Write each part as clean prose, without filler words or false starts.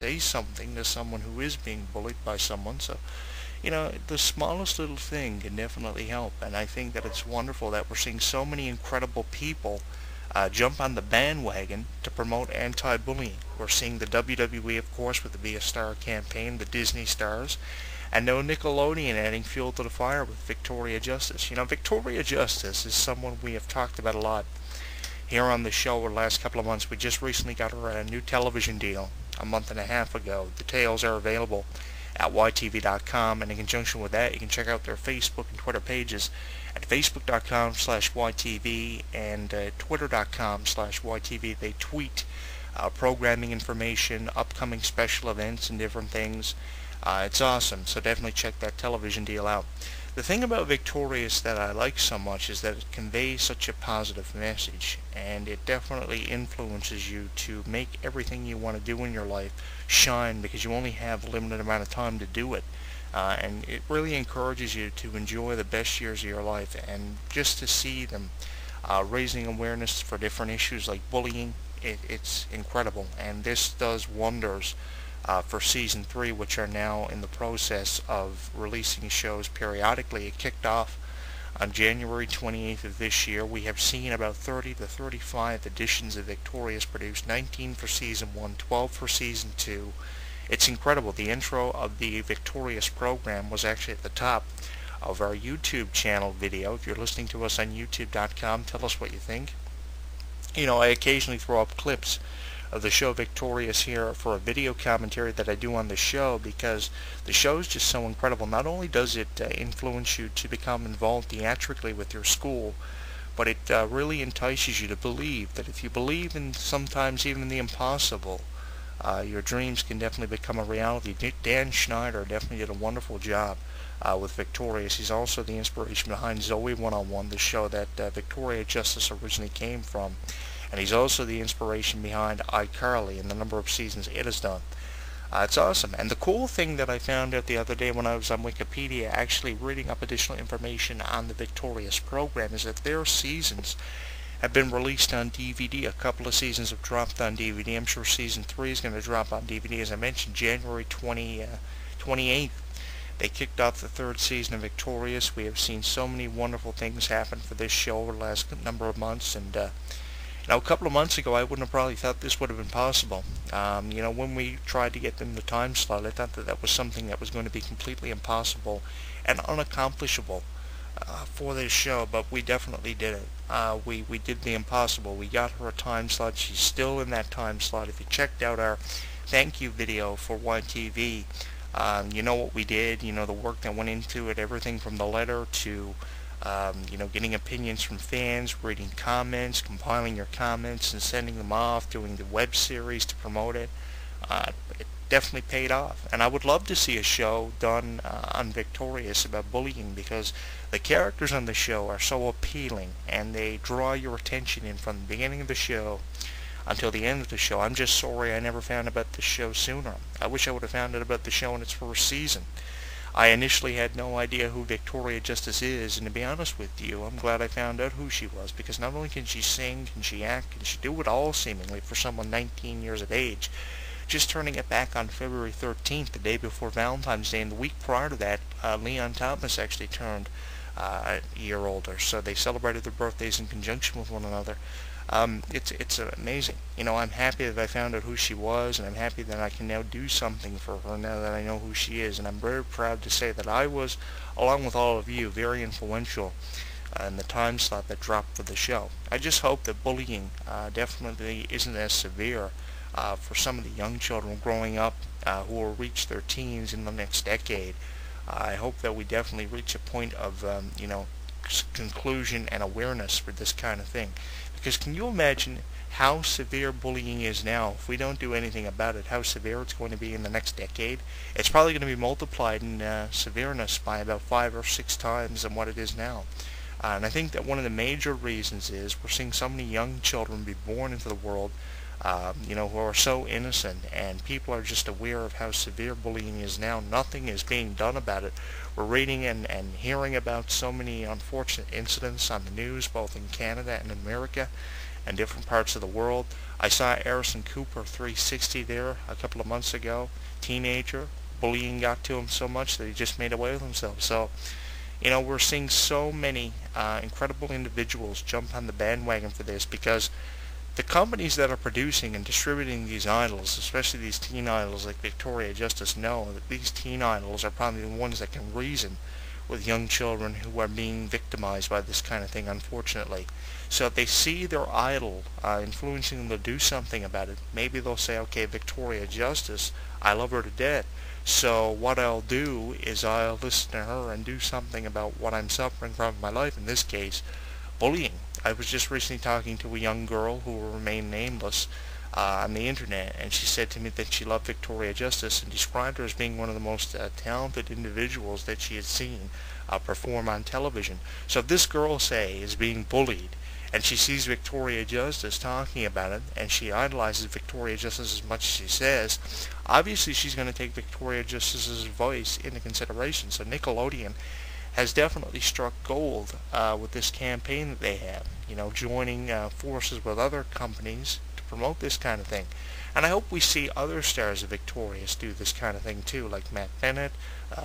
say something to someone who is being bullied by someone. So, the smallest little thing can definitely help, and I think that it's wonderful that we're seeing so many incredible people jump on the bandwagon to promote anti-bullying. We're seeing the WWE, of course, with the Be a Star campaign, the Disney stars, and now Nickelodeon adding fuel to the fire with Victoria Justice. Victoria Justice is someone we have talked about a lot here on the show over the last couple of months. We just recently got her a new television deal a month and a half ago. Details are available at ytv.com, and in conjunction with that, you can check out their Facebook and Twitter pages at facebook.com/ytv and twitter.com/ytv. They tweet programming information, upcoming special events, and different things. It's awesome, so definitely check that television deal out. The thing about Victorious that I like so much is that it conveys such a positive message, and it definitely influences you to make everything you want to do in your life shine, because you only have a limited amount of time to do it. And it really encourages you to enjoy the best years of your life, and just to see them raising awareness for different issues like bullying, it's incredible. And this does wonders for Season 3, which are now in the process of releasing shows periodically. It kicked off on January 28th of this year. We have seen about 30 to 35 editions of Victorious produced, 19 for Season 1, 12 for Season 2. It's incredible. The intro of the Victorious program was actually at the top of our YouTube channel video. If you're listening to us on youtube.com, tell us what you think. I occasionally throw up clips of the show Victorious here for a video commentary that I do on the show, because the show is just so incredible. Not only does it influence you to become involved theatrically with your school, but it really entices you to believe that if you believe in sometimes even the impossible, your dreams can definitely become a reality. Dan Schneider definitely did a wonderful job with Victorious. He's also the inspiration behind Zoe 101, the show that Victoria Justice originally came from. And he's also the inspiration behind iCarly and the number of seasons it has done. It's awesome. And the cool thing that I found out the other day when I was on Wikipedia actually reading up additional information on the Victorious program is that their seasons have been released on DVD. A couple of seasons have dropped on DVD. I'm sure Season 3 is going to drop on DVD. As I mentioned, January 28th, they kicked off the third season of Victorious. We have seen so many wonderful things happen for this show over the last number of months, and a couple of months ago, I wouldn't have probably thought this would have been possible. When we tried to get them the time slot, I thought that was something that was going to be completely impossible and unaccomplishable for this show, but we definitely did it. We did the impossible. We got her a time slot. She's still in that time slot. If you checked out our thank you video for YTV, you know what we did, the work that went into it, everything from the letter to getting opinions from fans, reading comments, compiling your comments and sending them off, doing the web series to promote it. It definitely paid off. And I would love to see a show done on Victorious about bullying, because the characters on the show are so appealing and they draw your attention in from the beginning of the show until the end of the show. I'm just sorry I never found about the show sooner. I wish I would have found out about the show in its first season. I initially had no idea who Victoria Justice is, and to be honest with you, I'm glad I found out who she was, because not only can she sing, can she act, can she do it all seemingly for someone 19 years of age. Just turning it back on February 13th, the day before Valentine's Day, and the week prior to that, Leon Thomas actually turned a year older, so they celebrated their birthdays in conjunction with one another. It's amazing. I'm happy that I found out who she was, and I'm happy that I can now do something for her now that I know who she is. And I'm very proud to say that I was, along with all of you, very influential in the time slot that dropped for the show. I just hope that bullying definitely isn't as severe for some of the young children growing up who will reach their teens in the next decade. I hope that we definitely reach a point of, conclusion and awareness for this kind of thing. Because can you imagine how severe bullying is now? If we don't do anything about it, how severe it's going to be in the next decade? It's probably going to be multiplied in severeness by about 5 or 6 times than what it is now. And I think that one of the major reasons is we're seeing so many young children be born into the world who are so innocent, and people are just aware of how severe bullying is now. Nothing is being done about it. We're reading and hearing about so many unfortunate incidents on the news, both in Canada and America, in different parts of the world. I saw Harrison Cooper 360 there a couple of months ago. Teenager. Bullying got to him so much that he just made away with himself. So, we're seeing so many incredible individuals jump on the bandwagon for this, because the companies that are producing and distributing these idols, especially these teen idols like Victoria Justice, know that these teen idols are probably the ones that can reason with young children who are being victimized by this kind of thing, unfortunately. So if they see their idol influencing them to do something about it, maybe they'll say, okay, Victoria Justice, I love her to death, so what I'll do is I'll listen to her and do something about what I'm suffering from in my life, in this case, bullying. I was just recently talking to a young girl who will remain nameless on the internet, and she said to me that she loved Victoria Justice and described her as being one of the most talented individuals that she had seen perform on television. So if this girl, say, is being bullied, and she sees Victoria Justice talking about it, and she idolizes Victoria Justice as much as she says, obviously she's going to take Victoria Justice's voice into consideration. So Nickelodeon has definitely struck gold with this campaign that they have, joining forces with other companies to promote this kind of thing. And I hope we see other stars of Victorious do this kind of thing too, like Matt Bennett,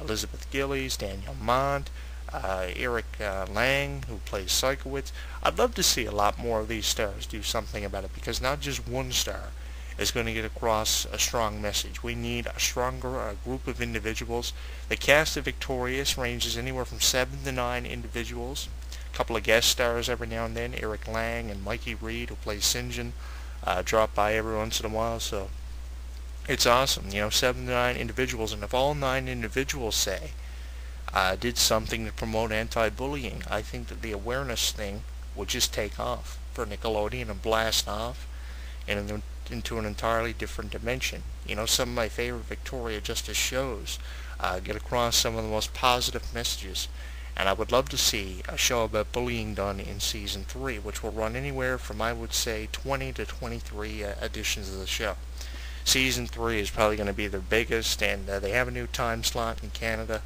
Elizabeth Gillies, Daniel Mont, Eric Lang, who plays Sikowitz. I'd love to see a lot more of these stars do something about it, because not just one star is going to get across a strong message. We need a stronger group of individuals. The cast of Victorious ranges anywhere from 7 to 9 individuals. A couple of guest stars every now and then. Eric Lang and Mikey Reed, who plays St. John, drop by every once in a while. So it's awesome. 7 to 9 individuals. And if all 9 individuals, say, did something to promote anti-bullying, I think that the awareness thing would just take off for Nickelodeon and blast off into an entirely different dimension. Some of my favorite Victoria Justice shows get across some of the most positive messages, and I would love to see a show about bullying done in Season 3, which will run anywhere from, I would say, 20 to 23 editions of the show. Season 3 is probably going to be their biggest, and they have a new time slot in Canada.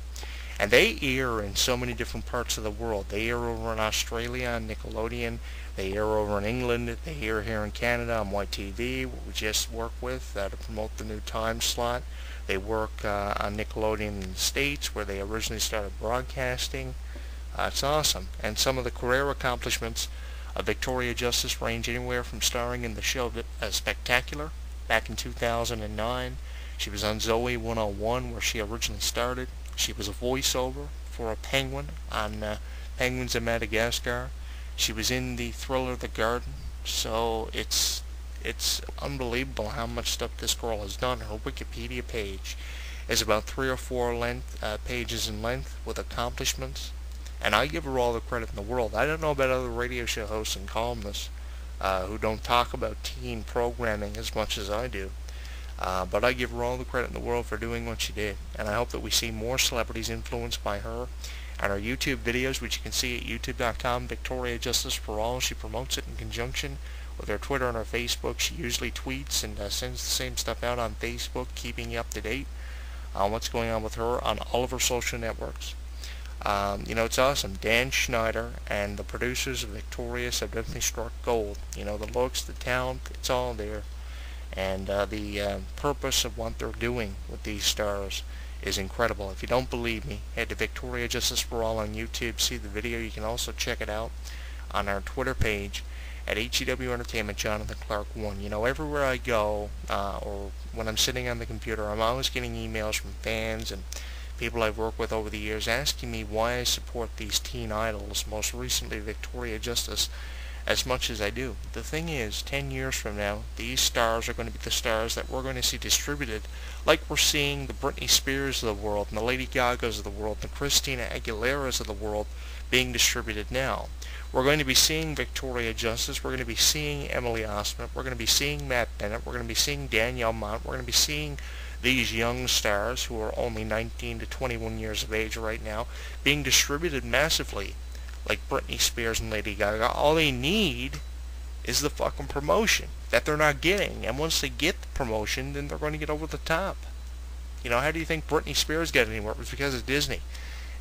And they air in so many different parts of the world. They air over in Australia on Nickelodeon. They air over in England. They air here in Canada on YTV, what we just work with to promote the new time slot. They work on Nickelodeon in the States, where they originally started broadcasting. It's awesome. And some of the career accomplishments of Victoria Justice range anywhere from starring in the show Spectacular back in 2009. She was on Zoe 101, where she originally started. She was a voiceover for a penguin on Penguins of Madagascar. She was in the thriller The Garden. So it's unbelievable how much stuff this girl has done. Her Wikipedia page is about 3 or 4 pages in length with accomplishments. And I give her all the credit in the world. I don't know about other radio show hosts and columnists who don't talk about teen programming as much as I do. But I give her all the credit in the world for doing what she did. And I hope that we see more celebrities influenced by her. And her YouTube videos, which you can see at youtube.com, Victoria Justice for All. She promotes it in conjunction with her Twitter and her Facebook. She usually tweets and sends the same stuff out on Facebook, keeping you up to date on what's going on with her on all of her social networks. It's awesome. Dan Schneider and the producers of Victorious have definitely struck gold. The looks, the talent, it's all there. And the purpose of what they're doing with these stars is incredible. If you don't believe me, head to Victoria Justice for All on YouTube, see the video. You can also check it out on our Twitter page at HEW Entertainment, Jonathan Clarke 1. Everywhere I go, or when I'm sitting on the computer, I'm always getting emails from fans and people I've worked with over the years asking me why I support these teen idols, most recently Victoria Justice, as much as I do. The thing is, 10 years from now, these stars are going to be the stars that we're going to see distributed, like we're seeing the Britney Spears of the world, and the Lady Gagas of the world, and the Christina Aguileras of the world being distributed now. We're going to be seeing Victoria Justice, we're going to be seeing Emily Osment, we're going to be seeing Matt Bennett, we're going to be seeing Danielle Mont, we're going to be seeing these young stars who are only 19 to 21 years of age right now, being distributed massively, like Britney Spears and Lady Gaga. All they need is the fucking promotion that they're not getting. And once they get the promotion, then they're going to get over the top. How do you think Britney Spears got anywhere? It was because of Disney.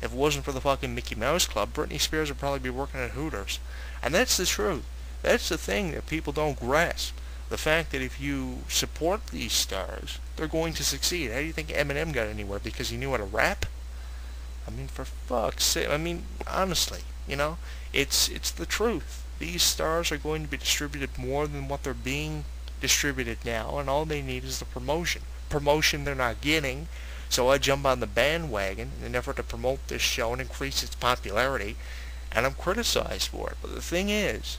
If it wasn't for the fucking Mickey Mouse Club, Britney Spears would probably be working at Hooters. And that's the truth. That's the thing that people don't grasp. The fact that if you support these stars, they're going to succeed. How do you think Eminem got anywhere? Because he knew how to rap? I mean, for fuck's sake. I mean, honestly, it's the truth. These stars are going to be distributed more than what they're being distributed now, and all they need is the promotion. Promotion they're not getting, so I jump on the bandwagon in an effort to promote this show and increase its popularity, and I'm criticized for it. But the thing is,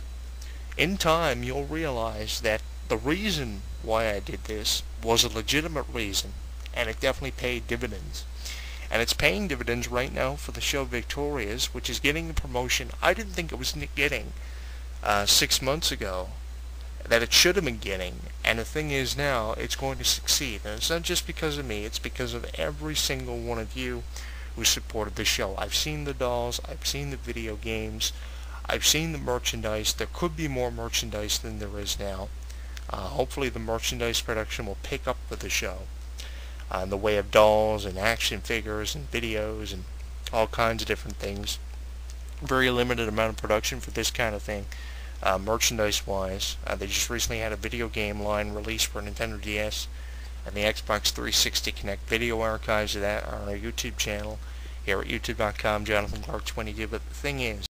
in time you'll realize that the reason why I did this was a legitimate reason, and it definitely paid dividends. And it's paying dividends right now for the show Victorious, which is getting the promotion I didn't think it was getting 6 months ago, that it should have been getting. And the thing is now, it's going to succeed. And it's not just because of me, it's because of every single one of you who supported the show. I've seen the dolls, I've seen the video games, I've seen the merchandise. There could be more merchandise than there is now. Hopefully the merchandise production will pick up with the show. In the way of dolls and action figures and videos and all kinds of different things. Very limited amount of production for this kind of thing, merchandise-wise. They just recently had a video game line released for Nintendo DS and the Xbox 360 Connect. Video archives of that are on our YouTube channel here at youtube.com, Jonathan Clarke 22. But the thing is,